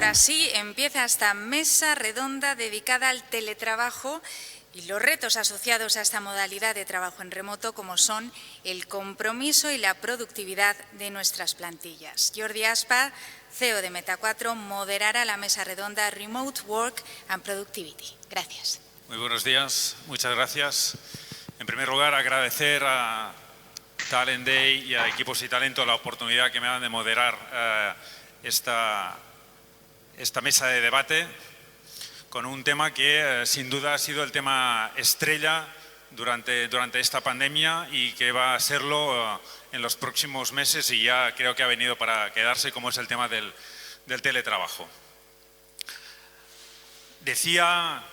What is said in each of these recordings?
ahora sí empieza esta mesa redonda dedicada al teletrabajo y los retos asociados a esta modalidad de trabajo en remoto, como son el compromiso y la productividad de nuestras plantillas. Jordi Aspa, CEO de Meta4, moderará la mesa redonda Remote Work and Productivity. Gracias. Muy buenos días, muchas gracias. En primer lugar, agradecer a Talent Day y a Equipos y Talento la oportunidad que me dan de moderar esta mesa de debate con un tema que sin duda ha sido el tema estrella durante esta pandemia y que va a serlo en los próximos meses y ya creo que ha venido para quedarse, como es el tema del teletrabajo. Decía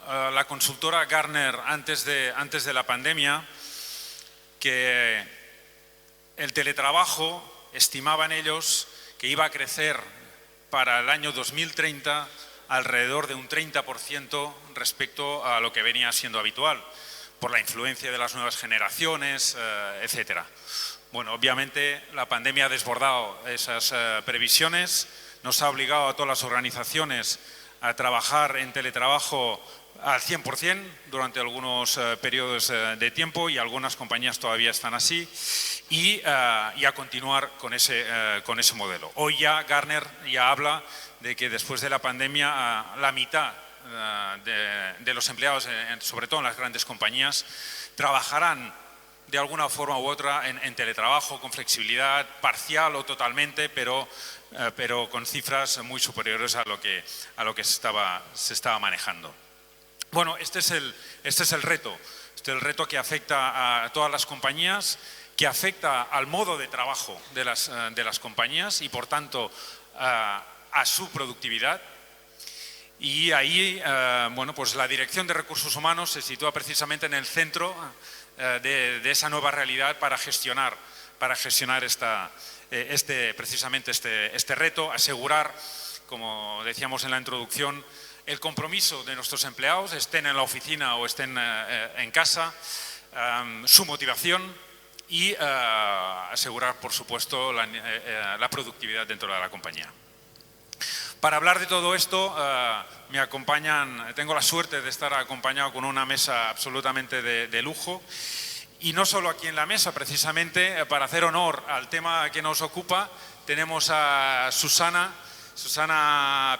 la consultora Gartner antes de la pandemia que el teletrabajo, estimaban ellos, que iba a crecer para el año 2030 alrededor de un 30% respecto a lo que venía siendo habitual, por la influencia de las nuevas generaciones, etcétera. Bueno, obviamente la pandemia ha desbordado esas previsiones, nos ha obligado a todas las organizaciones a trabajar en teletrabajo al 100% durante algunos periodos de tiempo y algunas compañías todavía están así y a continuar con ese modelo. Hoy ya Gartner ya habla de que después de la pandemia la mitad de los empleados, sobre todo en las grandes compañías, trabajarán de alguna forma u otra en teletrabajo con flexibilidad parcial o totalmente, pero con cifras muy superiores a lo que se estaba manejando. Bueno, este es el reto. Este es el reto que afecta a todas las compañías, que afecta al modo de trabajo de las compañías y, por tanto, a su productividad. Y ahí, bueno, pues la Dirección de Recursos Humanos se sitúa precisamente en el centro de esa nueva realidad para gestionar precisamente este reto, asegurar, como decíamos en la introducción, el compromiso de nuestros empleados, estén en la oficina o estén en casa, su motivación y asegurar, por supuesto, la productividad dentro de la compañía. Para hablar de todo esto, me acompañan, tengo la suerte de estar acompañado con una mesa absolutamente de lujo. Y no solo aquí en la mesa, precisamente para hacer honor al tema que nos ocupa, tenemos a Susana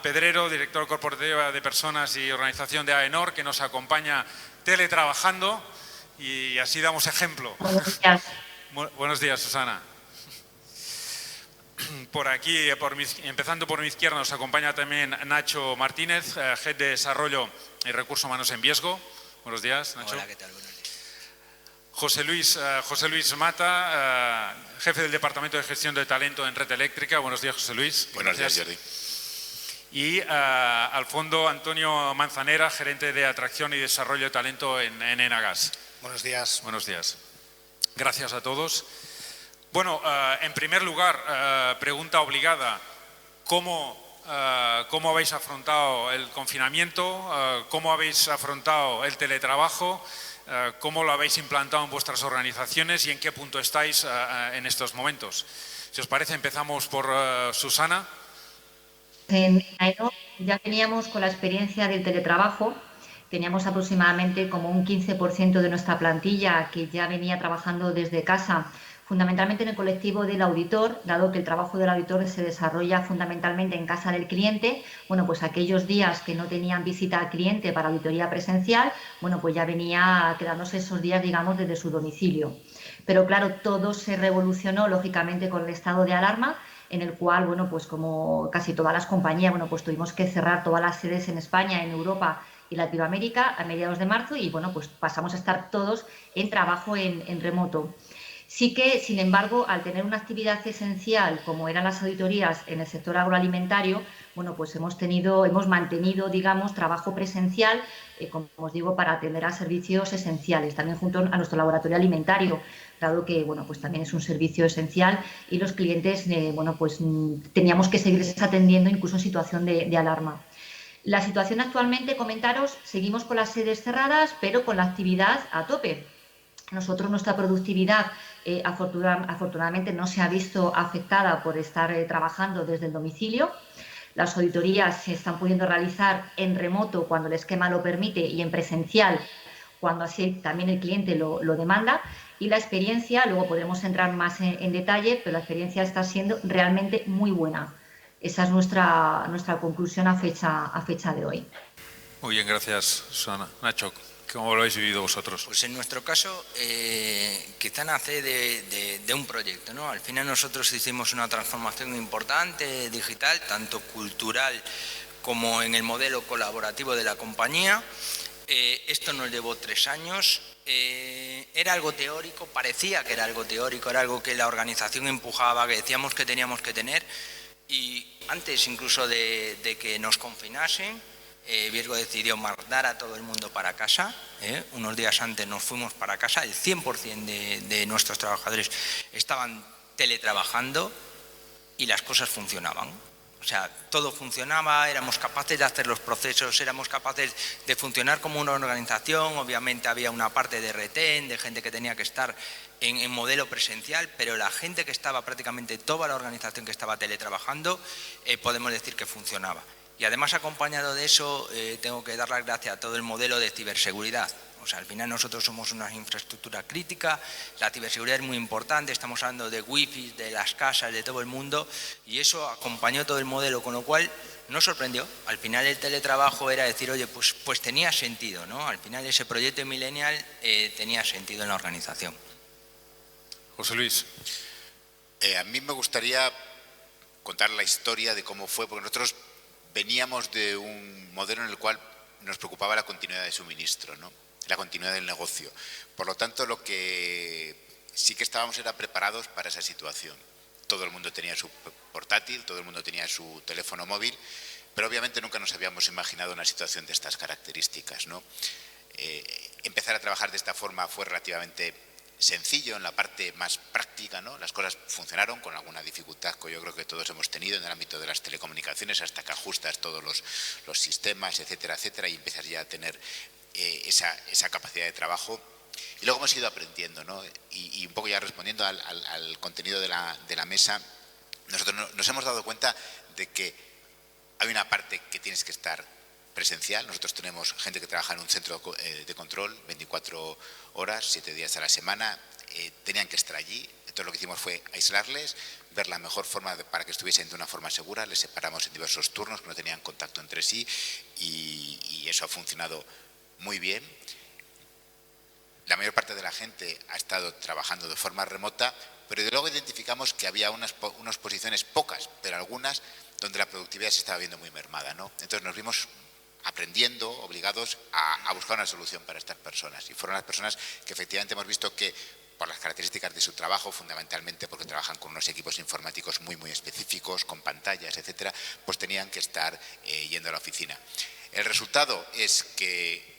Pedrero, directora corporativa de Personas y Organización de AENOR, que nos acompaña teletrabajando y así damos ejemplo. Buenos días. Buenos días, Susana. Por aquí, empezando por mi izquierda, nos acompaña también Nacho Martínez, Head de Desarrollo y Recursos Humanos en Viesgo. Buenos días, Nacho. Hola, ¿qué tal? Buenos días. José Luis Mata, jefe del Departamento de Gestión de Talento en Red Eléctrica. Buenos días, José Luis. Buenos días, Jordi. Y al fondo, Antonio Manzanera, gerente de Atracción y Desarrollo de Talento en Enagas. Buenos días. Buenos días. Gracias a todos. Bueno, en primer lugar, pregunta obligada, ¿cómo habéis afrontado el confinamiento? ¿Cómo habéis afrontado el teletrabajo? ¿Cómo lo habéis implantado en vuestras organizaciones y en qué punto estáis en estos momentos? Si os parece, empezamos por Susana. En AENOR ya veníamos con la experiencia del teletrabajo. Teníamos aproximadamente como un 15% de nuestra plantilla que ya venía trabajando desde casa, fundamentalmente en el colectivo del auditor, dado que el trabajo del auditor se desarrolla fundamentalmente en casa del cliente. Bueno, pues aquellos días que no tenían visita al cliente para auditoría presencial, bueno, pues ya venía quedándose esos días, digamos, desde su domicilio. Pero claro, todo se revolucionó, lógicamente, con el estado de alarma, en el cual, bueno, pues como casi todas las compañías, bueno, pues tuvimos que cerrar todas las sedes en España, en Europa y Latinoamérica a mediados de marzo y, bueno, pues pasamos a estar todos en trabajo en remoto. Sí que, sin embargo, al tener una actividad esencial como eran las auditorías en el sector agroalimentario, bueno, pues hemos mantenido, digamos, trabajo presencial, como os digo, para atender a servicios esenciales, también junto a nuestro laboratorio alimentario, dado que, bueno, pues también es un servicio esencial y los clientes, bueno, pues teníamos que seguirles atendiendo incluso en situación de alarma. La situación actualmente, comentaros, seguimos con las sedes cerradas, pero con la actividad a tope. Nosotros, nuestra productividad, afortunadamente no se ha visto afectada por estar trabajando desde el domicilio. Las auditorías se están pudiendo realizar en remoto cuando el esquema lo permite y en presencial cuando así también el cliente lo demanda. Y la experiencia, luego podremos entrar más en detalle, pero la experiencia está siendo realmente muy buena. Esa es nuestra conclusión a fecha de hoy. Muy bien, gracias, Susana. Nacho, ¿cómo lo habéis vivido vosotros? Pues en nuestro caso, quizá nace de un proyecto, ¿no? Al final nosotros hicimos una transformación importante, digital, tanto cultural como en el modelo colaborativo de la compañía. Esto nos llevó 3 años. Era algo teórico, parecía que era algo teórico, era algo que la organización empujaba, que decíamos que teníamos que tener. Y antes incluso de que nos confinasen, Virgo decidió mandar a todo el mundo para casa. Unos días antes nos fuimos para casa, el 100% de nuestros trabajadores estaban teletrabajando y las cosas funcionaban. O sea, todo funcionaba, éramos capaces de hacer los procesos, éramos capaces de funcionar como una organización. Obviamente había una parte de retén, de gente que tenía que estar en modelo presencial, pero la gente que estaba, prácticamente toda la organización que estaba teletrabajando, podemos decir que funcionaba. Y además, acompañado de eso, tengo que dar las gracias a todo el modelo de ciberseguridad. O sea, al final nosotros somos una infraestructura crítica, la ciberseguridad es muy importante, estamos hablando de wifi, de las casas, de todo el mundo, y eso acompañó todo el modelo, con lo cual nos sorprendió. Al final el teletrabajo era decir, oye, pues tenía sentido, ¿no? Al final ese proyecto millennial tenía sentido en la organización. José Luis. A mí me gustaría contar la historia de cómo fue, porque nosotros veníamos de un modelo en el cual nos preocupaba la continuidad de suministro, ¿no? La continuidad del negocio. Por lo tanto, lo que sí que estábamos era preparados para esa situación. Todo el mundo tenía su portátil, todo el mundo tenía su teléfono móvil, pero obviamente nunca nos habíamos imaginado una situación de estas características, ¿no? Empezar a trabajar de esta forma fue relativamente sencillo en la parte más práctica, ¿no? Las cosas funcionaron con alguna dificultad que yo creo que todos hemos tenido en el ámbito de las telecomunicaciones, hasta que ajustas todos los sistemas, etcétera, etcétera, y empiezas ya a tener esa capacidad de trabajo. Y luego hemos ido aprendiendo, ¿no? Y un poco ya respondiendo al contenido de la mesa, nosotros nos hemos dado cuenta de que hay una parte que tienes que estar presencial. Nosotros tenemos gente que trabaja en un centro de control 24 horas, 7 días a la semana. Tenían que estar allí. Entonces lo que hicimos fue aislarles, ver la mejor forma para que estuviesen de una forma segura. Les separamos en diversos turnos que no tenían contacto entre sí y eso ha funcionado muy bien. La mayor parte de la gente ha estado trabajando de forma remota, pero de luego identificamos que había unas posiciones, pocas, pero algunas, donde la productividad se estaba viendo muy mermada, ¿no? Entonces nos vimos aprendiendo, obligados a buscar una solución para estas personas. Y fueron las personas que efectivamente hemos visto que, por las características de su trabajo, fundamentalmente porque trabajan con unos equipos informáticos muy específicos, con pantallas, etcétera, pues tenían que estar yendo a la oficina. El resultado es que,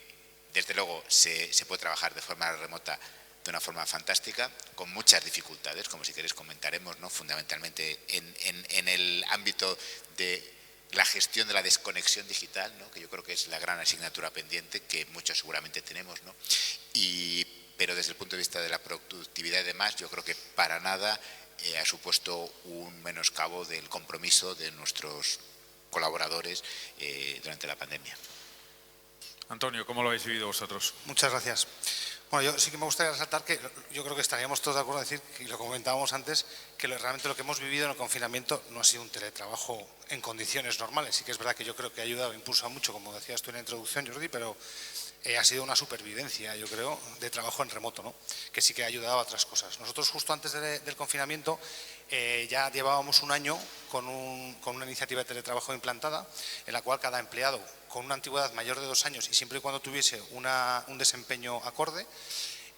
desde luego, se puede trabajar de forma remota de una forma fantástica, con muchas dificultades, como si queréis comentaremos, ¿no? Fundamentalmente en el ámbito de la gestión de la desconexión digital, ¿no? Que yo creo que es la gran asignatura pendiente que muchos seguramente tenemos, ¿no? Pero desde el punto de vista de la productividad y demás, yo creo que para nada ha supuesto un menoscabo del compromiso de nuestros colaboradores durante la pandemia. Antonio, ¿cómo lo habéis vivido vosotros? Muchas gracias. Bueno, yo sí que me gustaría resaltar que yo creo que estaríamos todos de acuerdo en decir, y lo comentábamos antes, que realmente lo que hemos vivido en el confinamiento no ha sido un teletrabajo en condiciones normales. Sí que es verdad que yo creo que ha ayudado, impulsa mucho, como decías tú en la introducción, Jordi, pero ha sido una supervivencia, yo creo, de trabajo en remoto, ¿no? Que sí que ha ayudado a otras cosas. Nosotros justo antes del confinamiento ya llevábamos un año con una iniciativa de teletrabajo implantada, en la cual cada empleado con una antigüedad mayor de 2 años y siempre y cuando tuviese un desempeño acorde,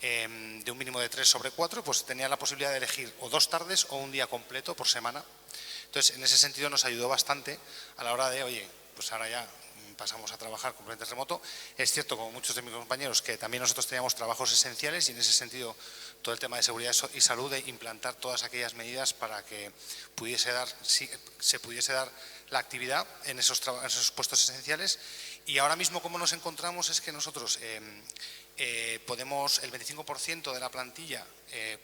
de un mínimo de 3/4, pues tenía la posibilidad de elegir o 2 tardes o un día completo por semana. Entonces, en ese sentido nos ayudó bastante a la hora de, oye, pues ahora ya pasamos a trabajar completamente remoto. Es cierto, como muchos de mis compañeros, que también nosotros teníamos trabajos esenciales y en ese sentido todo el tema de seguridad y salud, de implantar todas aquellas medidas para que se pudiese dar la actividad en esos puestos esenciales. Y ahora mismo, como nos encontramos, es que nosotros el 25% de la plantilla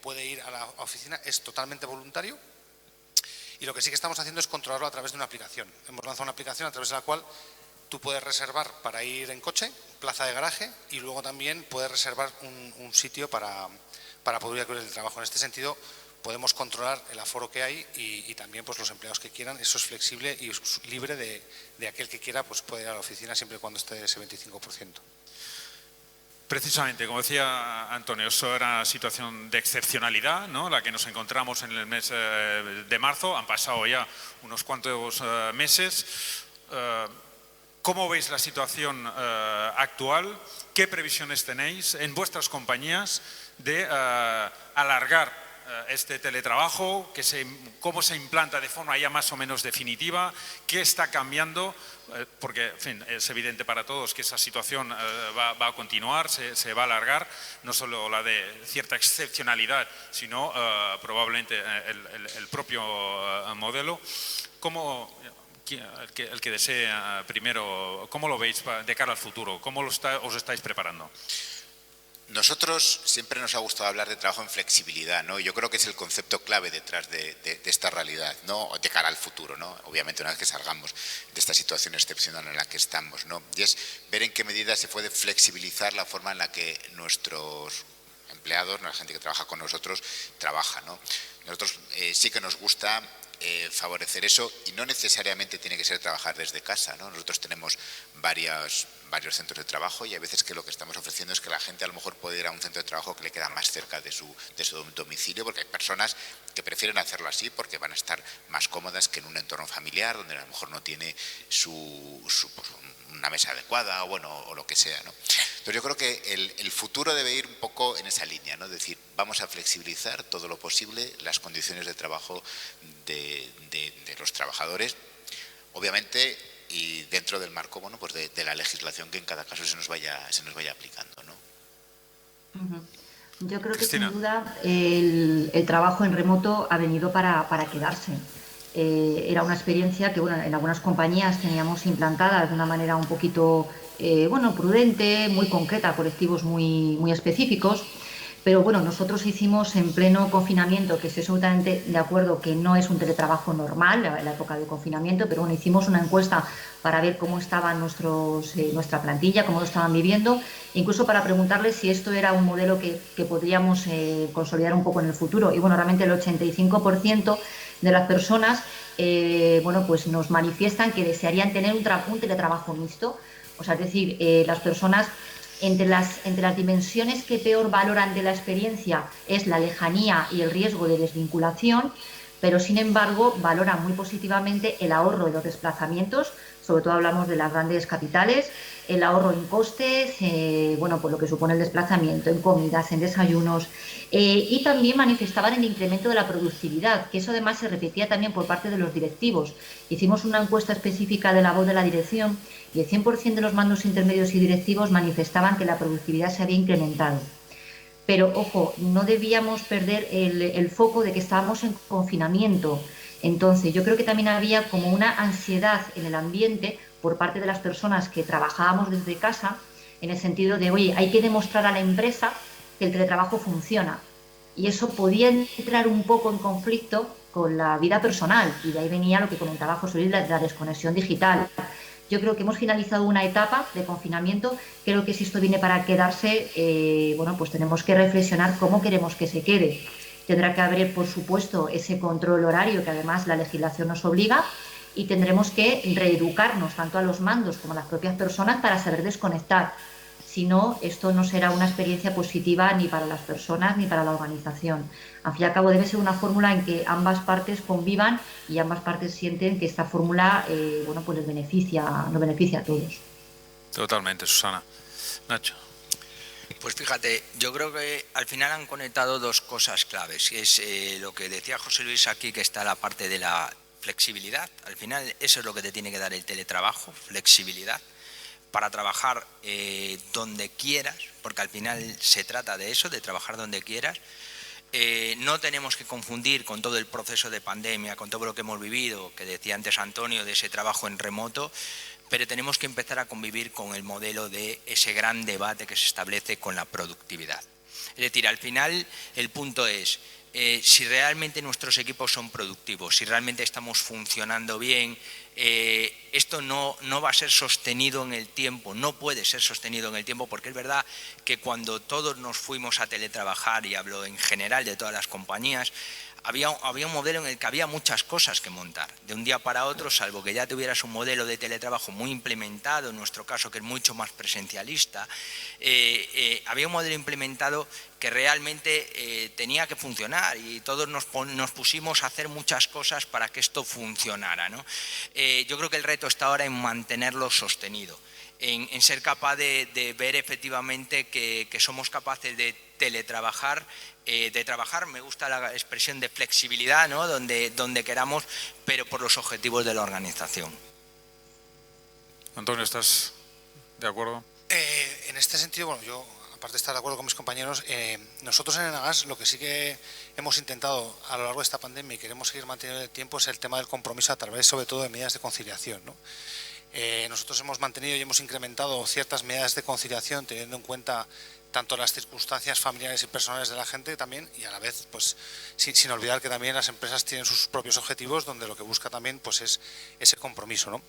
puede ir a la oficina, es totalmente voluntario. Y lo que sí que estamos haciendo es controlarlo a través de una aplicación. Hemos lanzado una aplicación a través de la cual tú puedes reservar para ir en coche, plaza de garaje, y luego también puedes reservar un sitio para poder ir a el trabajo. En este sentido, podemos controlar el aforo que hay y también pues, los empleados que quieran. Eso es flexible y es libre de aquel que quiera pues, puede ir a la oficina siempre y cuando esté ese 25%. Precisamente, como decía Antonio, eso era una situación de excepcionalidad, ¿no? La que nos encontramos en el mes de marzo. Han pasado ya unos cuantos meses. ¿Cómo veis la situación actual? ¿Qué previsiones tenéis en vuestras compañías de alargar este teletrabajo? ¿Cómo se implanta de forma ya más o menos definitiva? ¿Qué está cambiando? Porque, en fin, es evidente para todos que esa situación va a continuar, se va a alargar, no solo la de cierta excepcionalidad, sino probablemente el propio modelo. El que desee primero, ¿cómo lo veis de cara al futuro? ¿Cómo os estáis preparando? Nosotros siempre nos ha gustado hablar de trabajo en flexibilidad, ¿no? Yo creo que es el concepto clave detrás de esta realidad, ¿no? De cara al futuro, ¿no? Obviamente una vez que salgamos de esta situación excepcional en la que estamos, ¿no? Y es ver en qué medida se puede flexibilizar la forma en la que nuestros empleados, la gente que trabaja con nosotros, trabaja, ¿no? Nosotros sí que nos gusta favorecer eso y no necesariamente tiene que ser trabajar desde casa, ¿no? Nosotros tenemos varios centros de trabajo y a veces que lo que estamos ofreciendo es que la gente a lo mejor puede ir a un centro de trabajo que le queda más cerca de su domicilio, porque hay personas que prefieren hacerlo así porque van a estar más cómodas que en un entorno familiar donde a lo mejor no tiene una mesa adecuada o lo que sea, ¿no? Entonces yo creo que el futuro debe ir un poco en esa línea, ¿no? Es decir, vamos a flexibilizar todo lo posible las condiciones de trabajo de los trabajadores, obviamente, y dentro del marco pues de la legislación que en cada caso se nos vaya aplicando, ¿no? Yo creo que Cristina. sin duda el trabajo en remoto ha venido para quedarse. Era una experiencia que en algunas compañías teníamos implantada de una manera un poquito prudente, muy concreta, colectivos muy específicos. Pero bueno, nosotros hicimos en pleno confinamiento, que estoy absolutamente de acuerdo que no es un teletrabajo normal, la época de confinamiento, pero bueno, hicimos una encuesta para ver cómo estaba nuestra plantilla, cómo lo estaban viviendo, incluso para preguntarles si esto era un modelo que podríamos consolidar un poco en el futuro. Y bueno, realmente el 85% de las personas pues nos manifiestan que desearían tener un teletrabajo mixto. O sea, es decir, las personas entre las dimensiones que peor valoran de la experiencia es la lejanía y el riesgo de desvinculación, pero sin embargo valoran muy positivamente el ahorro de los desplazamientos, sobre todo hablamos de las grandes capitales, el ahorro en costes, por lo que supone el desplazamiento, en comidas, en desayunos, y también manifestaban el incremento de la productividad, que eso además se repetía también por parte de los directivos. Hicimos una encuesta específica de la voz de la dirección y el 100% de los mandos intermedios y directivos manifestaban que la productividad se había incrementado. Pero, ojo, no debíamos perder el foco de que estábamos en confinamiento. Entonces, yo creo que también había como una ansiedad en el ambiente por parte de las personas que trabajábamos desde casa, en el sentido de, oye, hay que demostrar a la empresa que el teletrabajo funciona. Y eso podía entrar un poco en conflicto con la vida personal. Y de ahí venía lo que comentaba José Luis, la desconexión digital. Yo creo que hemos finalizado una etapa de confinamiento. Creo que si esto viene para quedarse, pues tenemos que reflexionar cómo queremos que se quede. Tendrá que haber, por supuesto, ese control horario que además la legislación nos obliga, y tendremos que reeducarnos tanto a los mandos como a las propias personas para saber desconectar. Si no, esto no será una experiencia positiva ni para las personas ni para la organización. Al fin y al cabo debe ser una fórmula en que ambas partes convivan y ambas partes sienten que esta fórmula pues nos beneficia a todos. Totalmente, Susana. Nacho. Pues fíjate, yo creo que al final han conectado dos cosas claves. Es lo que decía José Luis aquí, que está la parte de la flexibilidad. Al final eso es lo que te tiene que dar el teletrabajo, flexibilidad, para trabajar donde quieras, porque al final se trata de eso, de trabajar donde quieras. No tenemos que confundir con todo el proceso de pandemia, con todo lo que hemos vivido, que decía antes Antonio, de ese trabajo en remoto, pero tenemos que empezar a convivir con el modelo de ese gran debate que se establece con la productividad. Es decir, al final el punto es, si realmente nuestros equipos son productivos, si realmente estamos funcionando bien, esto no va a ser sostenido en el tiempo, no puede ser sostenido en el tiempo, porque es verdad que cuando todos nos fuimos a teletrabajar, y hablo en general de todas las compañías, había un modelo en el que había muchas cosas que montar. De un día para otro, salvo que ya tuvieras un modelo de teletrabajo muy implementado, en nuestro caso que es mucho más presencialista, había un modelo implementado que realmente tenía que funcionar y todos nos pusimos a hacer muchas cosas para que esto funcionara, ¿no? Yo creo que el reto está ahora en mantenerlo sostenido, en ser capaz de ver efectivamente que somos capaces de teletrabajar, me gusta la expresión de flexibilidad, ¿no? donde queramos, pero por los objetivos de la organización. Antonio, ¿estás de acuerdo? En este sentido, bueno, yo, aparte de estar de acuerdo con mis compañeros, nosotros en Enagas lo que sí que hemos intentado a lo largo de esta pandemia y queremos seguir manteniendo el tiempo es el tema del compromiso a través, sobre todo, de medidas de conciliación, ¿no? Nosotros hemos mantenido y hemos incrementado ciertas medidas de conciliación teniendo en cuenta tanto las circunstancias familiares y personales de la gente también, y a la vez pues sin olvidar que también las empresas tienen sus propios objetivos donde lo que busca también pues es ese compromiso, ¿no?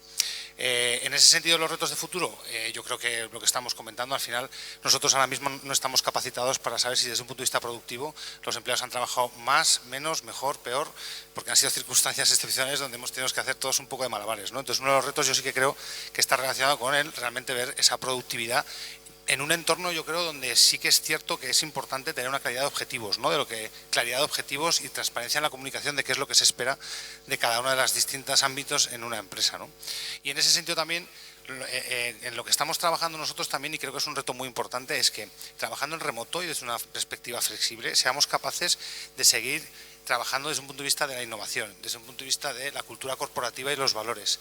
En ese sentido, los retos de futuro, yo creo que lo que estamos comentando, al final nosotros ahora mismo no estamos capacitados para saber si desde un punto de vista productivo los empleados han trabajado más, menos, mejor, peor, porque han sido circunstancias excepcionales donde hemos tenido que hacer todos un poco de malabares, ¿no? Entonces, uno de los retos yo sí que creo que está relacionado con el realmente ver esa productividad en un entorno, yo creo, donde sí que es cierto que es importante tener una claridad de objetivos, ¿no? Claridad de objetivos y transparencia en la comunicación de qué es lo que se espera de cada uno de los distintos ámbitos en una empresa, ¿no? Y en ese sentido también, en lo que estamos trabajando nosotros también, y creo que es un reto muy importante, es que trabajando en remoto y desde una perspectiva flexible, seamos capaces de seguir trabajando desde un punto de vista de la innovación, desde un punto de vista de la cultura corporativa y los valores.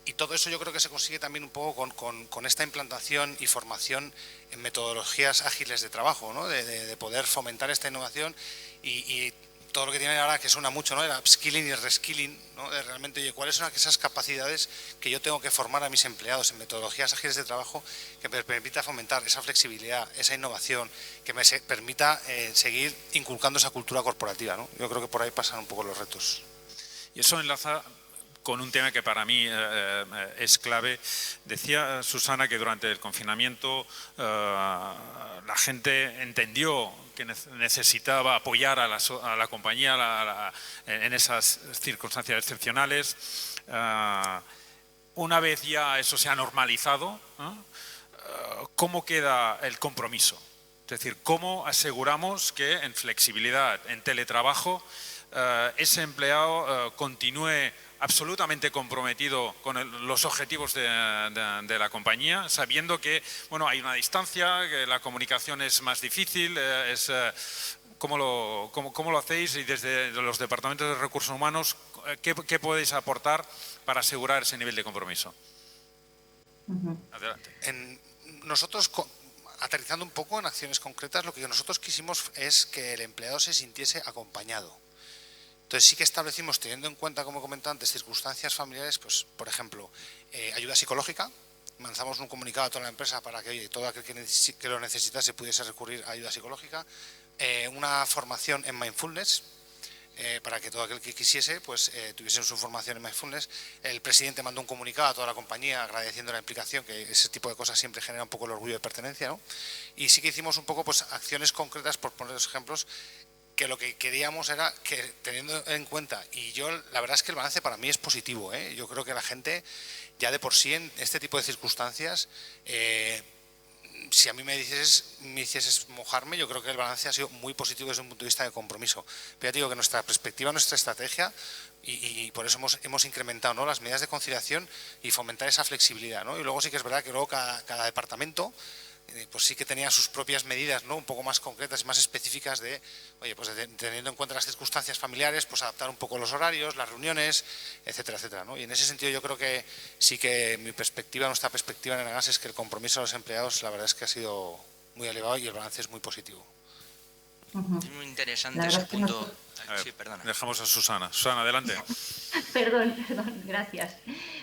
Y todo eso yo creo que se consigue también un poco con esta implantación y formación en metodologías ágiles de trabajo, ¿no? de poder fomentar esta innovación y todo lo que tiene ahora que suena mucho, ¿no? El upskilling y el reskilling, ¿no? De realmente, oye, ¿cuáles son esas capacidades que yo tengo que formar a mis empleados en metodologías ágiles de trabajo que me permita fomentar esa flexibilidad, esa innovación, que me permita seguir inculcando esa cultura corporativa, ¿no? Yo creo que por ahí pasan un poco los retos. Y eso enlaza con un tema que para mí es clave. Decía Susana que durante el confinamiento la gente entendió que necesitaba apoyar a la compañía en esas circunstancias excepcionales. Una vez ya eso se ha normalizado, ¿cómo queda el compromiso? Es decir, ¿cómo aseguramos que en flexibilidad, en teletrabajo, ese empleado continúe absolutamente comprometido con los objetivos de la compañía, sabiendo que bueno, hay una distancia, que la comunicación es más difícil, ¿cómo lo hacéis? Y desde los departamentos de recursos humanos, ¿qué podéis aportar para asegurar ese nivel de compromiso? Adelante. Nosotros, aterrizando un poco en acciones concretas, lo que nosotros quisimos es que el empleado se sintiese acompañado. Entonces sí que establecimos, teniendo en cuenta, como he comentado antes, circunstancias familiares, pues por ejemplo, ayuda psicológica. Lanzamos un comunicado a toda la empresa para que oye, todo aquel que lo necesitase pudiese recurrir a ayuda psicológica. Una formación en mindfulness, para que todo aquel que quisiese pues tuviese su formación en mindfulness. El presidente mandó un comunicado a toda la compañía agradeciendo la implicación, que ese tipo de cosas siempre genera un poco el orgullo de pertenencia, ¿no? Y sí que hicimos un poco pues acciones concretas, por poner los ejemplos, que lo que queríamos era que, teniendo en cuenta, y yo la verdad es que el balance para mí es positivo, ¿eh? Yo creo que la gente ya de por sí en este tipo de circunstancias, si a mí me hicieses mojarme, yo creo que el balance ha sido muy positivo desde un punto de vista de compromiso. Pero ya te digo que nuestra perspectiva, nuestra estrategia, y por eso hemos incrementado, ¿no?, las medidas de conciliación y fomentar esa flexibilidad, ¿no? Y luego sí que es verdad que luego cada departamento pues sí que tenía sus propias medidas, ¿no?, un poco más concretas y más específicas de, oye, pues teniendo en cuenta las circunstancias familiares, pues adaptar un poco los horarios, las reuniones, etcétera, etcétera, ¿no? Y en ese sentido yo creo que sí que nuestra perspectiva en Enagas es que el compromiso de los empleados, la verdad es que ha sido muy elevado y el balance es muy positivo. Es muy interesante ese punto. Sí, perdona. Dejamos a Susana. Susana, adelante. Perdón, gracias.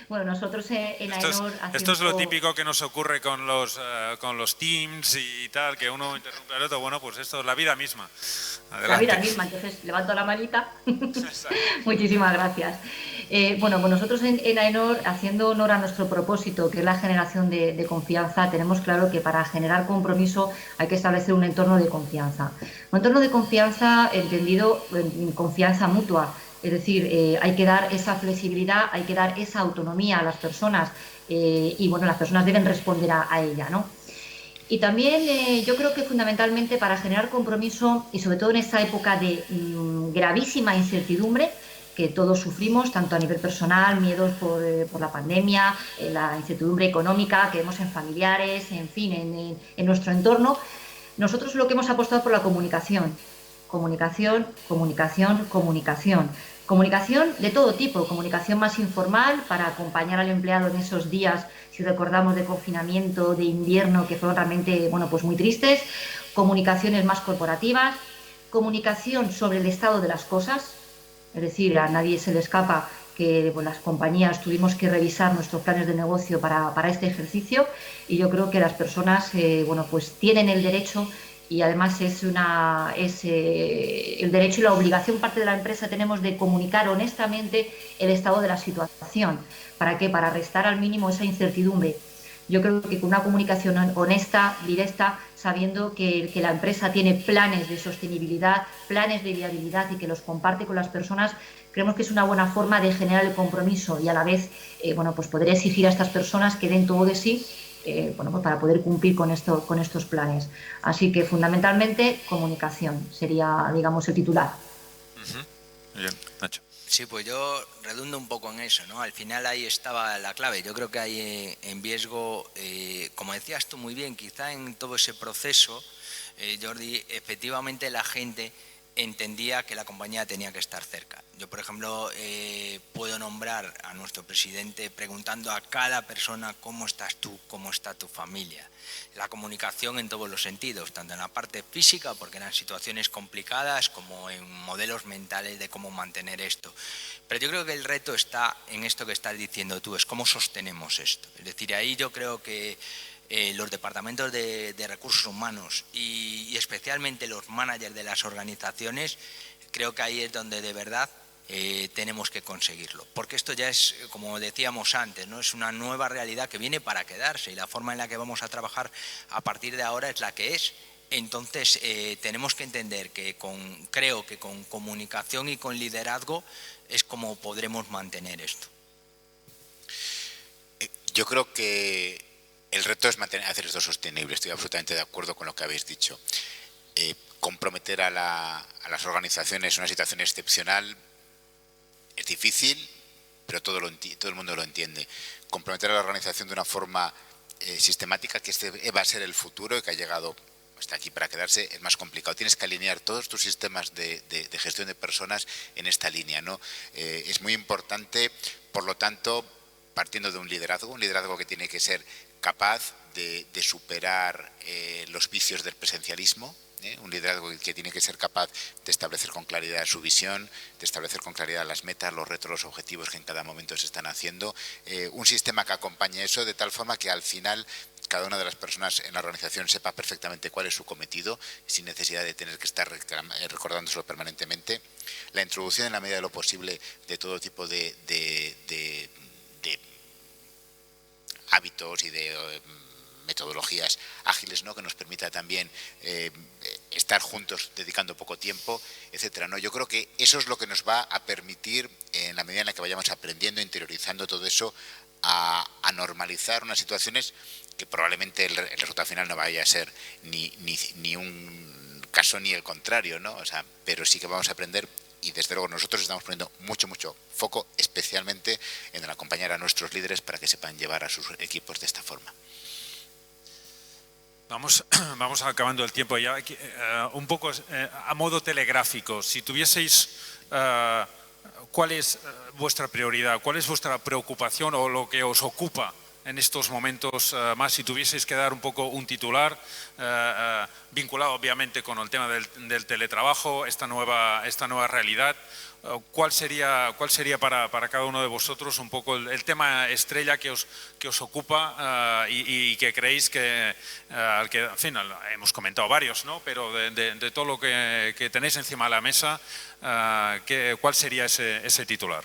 Bueno, nosotros en AENOR Esto es lo típico que nos ocurre con los Teams y tal, que uno interrumpe al otro. Bueno, pues esto es la vida misma. Adelante. La vida misma, entonces levanto la manita. Muchísimas gracias. Bueno, pues nosotros en AENOR, haciendo honor a nuestro propósito, que es la generación de confianza, tenemos claro que para generar compromiso hay que establecer un entorno de confianza. Un entorno de confianza entendido en confianza mutua. Es decir, hay que dar esa flexibilidad, hay que dar esa autonomía a las personas y bueno, las personas deben responder a ella, ¿no? Y también yo creo que fundamentalmente para generar compromiso y sobre todo en esta época de gravísima incertidumbre que todos sufrimos, tanto a nivel personal, miedos por la pandemia, la incertidumbre económica que vemos en familiares, en fin, en nuestro entorno, nosotros lo que hemos apostado por la comunicación. Comunicación, comunicación, comunicación. Comunicación de todo tipo, comunicación más informal para acompañar al empleado en esos días, si recordamos, de confinamiento, de invierno, que fueron realmente, bueno, pues muy tristes, comunicaciones más corporativas, comunicación sobre el estado de las cosas, es decir, a nadie se le escapa que bueno, las compañías tuvimos que revisar nuestros planes de negocio para este ejercicio y yo creo que las personas, bueno, pues tienen el derecho y además es el derecho y la obligación parte de la empresa tenemos de comunicar honestamente el estado de la situación. ¿Para qué? Para restar al mínimo esa incertidumbre. Yo creo que con una comunicación honesta, directa, sabiendo que la empresa tiene planes de sostenibilidad, planes de viabilidad y que los comparte con las personas, creemos que es una buena forma de generar el compromiso y a la vez bueno, pues poder exigir a estas personas que den todo de sí bueno, pues para poder cumplir con estos planes. Así que fundamentalmente comunicación sería, digamos, el titular. Muy bien, Nacho. Sí, pues yo redundo un poco en eso, ¿no? Al final ahí estaba la clave. Yo creo que hay en Viesgo, como decías tú muy bien, quizá en todo ese proceso, Jordi, efectivamente la gente entendía que la compañía tenía que estar cerca. Yo, por ejemplo, puedo nombrar a nuestro presidente preguntando a cada persona cómo estás tú, cómo está tu familia. La comunicación en todos los sentidos, tanto en la parte física, porque eran situaciones complicadas, como en modelos mentales de cómo mantener esto. Pero yo creo que el reto está en esto que estás diciendo tú, es cómo sostenemos esto. Es decir, ahí yo creo que los departamentos de recursos humanos y especialmente los managers de las organizaciones, creo que ahí es donde de verdad tenemos que conseguirlo. Porque esto ya es, como decíamos antes, ¿no? Es una nueva realidad que viene para quedarse y la forma en la que vamos a trabajar a partir de ahora es la que es. Entonces tenemos que entender que creo que con comunicación y con liderazgo es como podremos mantener esto. Yo creo que el reto es hacer esto sostenible. Estoy absolutamente de acuerdo con lo que habéis dicho. Comprometer a las organizaciones en una situación excepcional es difícil, pero todo el mundo lo entiende. Comprometer a la organización de una forma sistemática, que este va a ser el futuro y que ha llegado hasta aquí para quedarse, es más complicado. Tienes que alinear todos tus sistemas de gestión de personas en esta línea, ¿no? Es muy importante, por lo tanto, partiendo de un liderazgo que tiene que ser capaz de superar los vicios del presencialismo, un liderazgo que tiene que ser capaz de establecer con claridad su visión, de establecer con claridad las metas, los retos, los objetivos que en cada momento se están haciendo, un sistema que acompañe eso de tal forma que al final cada una de las personas en la organización sepa perfectamente cuál es su cometido, sin necesidad de tener que estar recordándoselo permanentemente. La introducción en la medida de lo posible de todo tipo de hábitos y de metodologías ágiles, ¿no? Que nos permita también estar juntos dedicando poco tiempo, etcétera, ¿no? Yo creo que eso es lo que nos va a permitir, en la medida en la que vayamos aprendiendo, interiorizando todo eso, a normalizar unas situaciones que probablemente el resultado final no vaya a ser ni un caso ni el contrario, ¿no? O sea, pero sí que vamos a aprender. Y desde luego nosotros estamos poniendo mucho foco, especialmente en el acompañar a nuestros líderes para que sepan llevar a sus equipos de esta forma. Vamos acabando el tiempo ya. Un poco a modo telegráfico, si tuvieseis, ¿cuál es vuestra prioridad? ¿Cuál es vuestra preocupación o lo que os ocupa en estos momentos más, si tuvieseis que dar un poco un titular, vinculado obviamente con el tema del teletrabajo, esta nueva realidad? ¿Cuál sería para cada uno de vosotros un poco el tema estrella que os ocupa y que creéis que, en fin, hemos comentado varios, ¿no? Pero de todo lo que tenéis encima de la mesa, ¿cuál sería ese titular?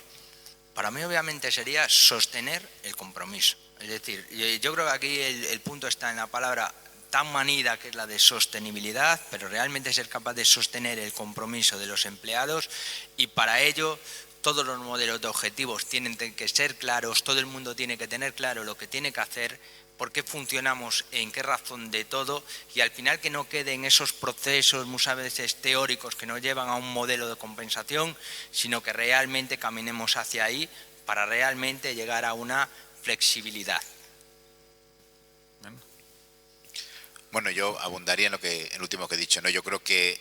Para mí obviamente sería sostener el compromiso. Es decir, yo creo que aquí el punto está en la palabra tan manida que es la de sostenibilidad, pero realmente ser capaz de sostener el compromiso de los empleados, y para ello todos los modelos de objetivos tienen que ser claros, todo el mundo tiene que tener claro lo que tiene que hacer, por qué funcionamos, en qué razón de todo, y al final que no queden esos procesos muchas veces teóricos que nos llevan a un modelo de compensación, sino que realmente caminemos hacia ahí para realmente llegar a una flexibilidad. Bueno, yo abundaría en el último que he dicho, ¿no? Yo creo que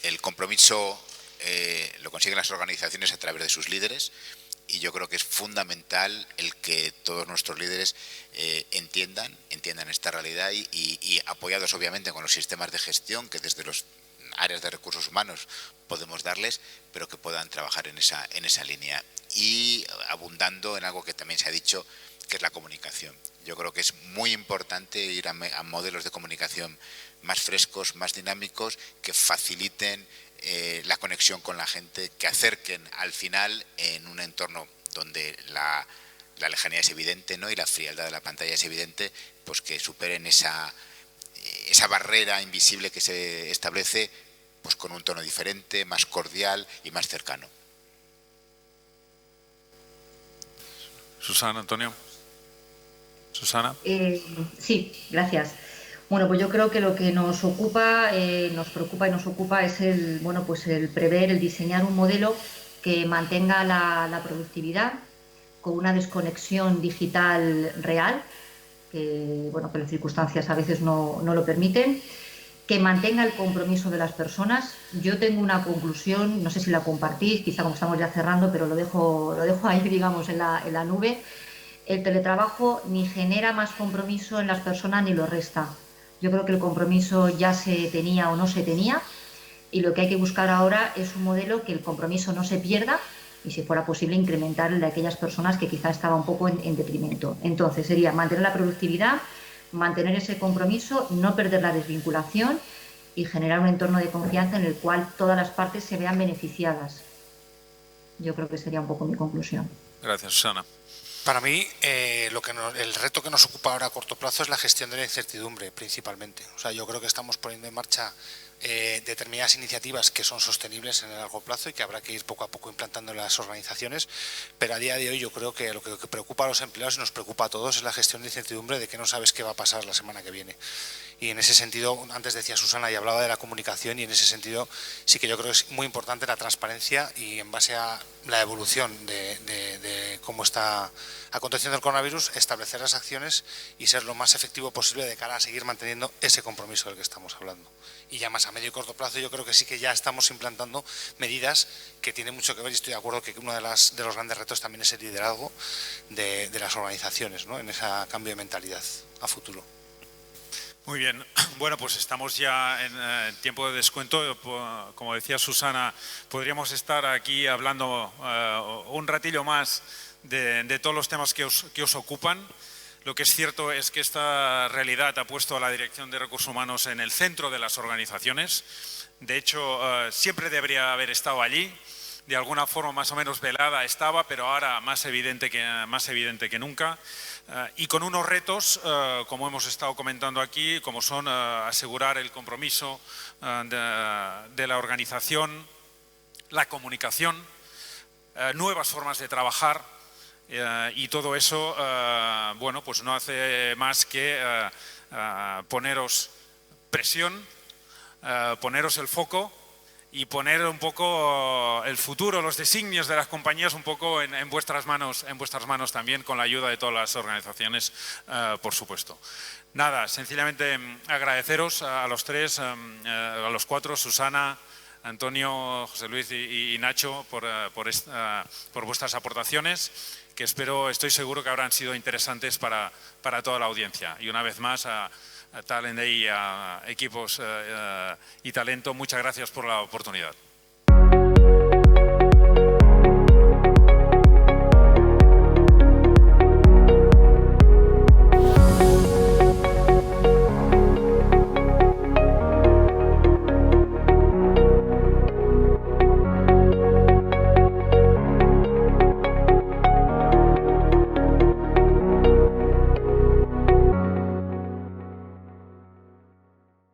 el compromiso lo consiguen las organizaciones a través de sus líderes, y yo creo que es fundamental el que todos nuestros líderes entiendan esta realidad y apoyados obviamente con los sistemas de gestión que desde los áreas de recursos humanos podemos darles, pero que puedan trabajar en esa línea. Y abundando en algo que también se ha dicho, que es la comunicación. Yo creo que es muy importante ir a modelos de comunicación más frescos, más dinámicos, que faciliten la conexión con la gente, que acerquen al final en un entorno donde la lejanía es evidente, ¿no? Y la frialdad de la pantalla es evidente, pues que superen esa barrera invisible que se establece, pues con un tono diferente, más cordial y más cercano. Susana, Antonio. Susana. Sí, gracias. Bueno, pues yo creo que lo que nos ocupa, nos preocupa y nos ocupa es el prever, el diseñar un modelo que mantenga la productividad con una desconexión digital real, que las circunstancias a veces no lo permiten, que mantenga el compromiso de las personas. Yo tengo una conclusión, no sé si la compartís, quizá como estamos ya cerrando, pero lo dejo ahí, digamos, en la nube. El teletrabajo ni genera más compromiso en las personas ni lo resta. Yo creo que el compromiso ya se tenía o no se tenía, y lo que hay que buscar ahora es un modelo que el compromiso no se pierda y, si fuera posible, incrementar el de aquellas personas que quizá estaban un poco en detrimento. Entonces sería mantener la productividad, mantener ese compromiso, no perder la desvinculación y generar un entorno de confianza en el cual todas las partes se vean beneficiadas. Yo creo que sería un poco mi conclusión. Gracias, Susana. Para mí, el reto que nos ocupa ahora a corto plazo es la gestión de la incertidumbre, principalmente. O sea, yo creo que estamos poniendo en marcha determinadas iniciativas que son sostenibles en el largo plazo y que habrá que ir poco a poco implantando en las organizaciones, pero a día de hoy yo creo que lo que preocupa a los empleados y nos preocupa a todos es la gestión de incertidumbre, de que no sabes qué va a pasar la semana que viene. Y en ese sentido, antes decía Susana y hablaba de la comunicación, y en ese sentido sí que yo creo que es muy importante la transparencia, y en base a la evolución de cómo está aconteciendo el coronavirus, establecer las acciones y ser lo más efectivo posible de cara a seguir manteniendo ese compromiso del que estamos hablando. Y ya más a medio y corto plazo yo creo que sí que ya estamos implantando medidas que tienen mucho que ver, y estoy de acuerdo que uno de los grandes retos también es el liderazgo de las organizaciones, ¿no? En ese cambio de mentalidad a futuro. Muy bien, bueno, pues estamos ya en tiempo de descuento. Como decía Susana, podríamos estar aquí hablando un ratillo más de todos los temas que os ocupan. Lo que es cierto es que esta realidad ha puesto a la Dirección de Recursos Humanos en el centro de las organizaciones. De hecho, siempre debería haber estado allí. De alguna forma más o menos velada estaba, pero ahora más evidente que nunca. Y con unos retos, como hemos estado comentando aquí, como son asegurar el compromiso de la organización, la comunicación, nuevas formas de trabajar, y todo eso, bueno, pues no hace más que poneros presión, poneros el foco y poner un poco el futuro, los designios de las compañías un poco en vuestras manos también, con la ayuda de todas las organizaciones, por supuesto. Nada, sencillamente agradeceros a los tres, a los cuatro, Susana, Antonio, José Luis y Nacho, por vuestras aportaciones. que estoy seguro que habrán sido interesantes para toda la audiencia. Y una vez más a Talent Day y a equipos y talento, muchas gracias por la oportunidad.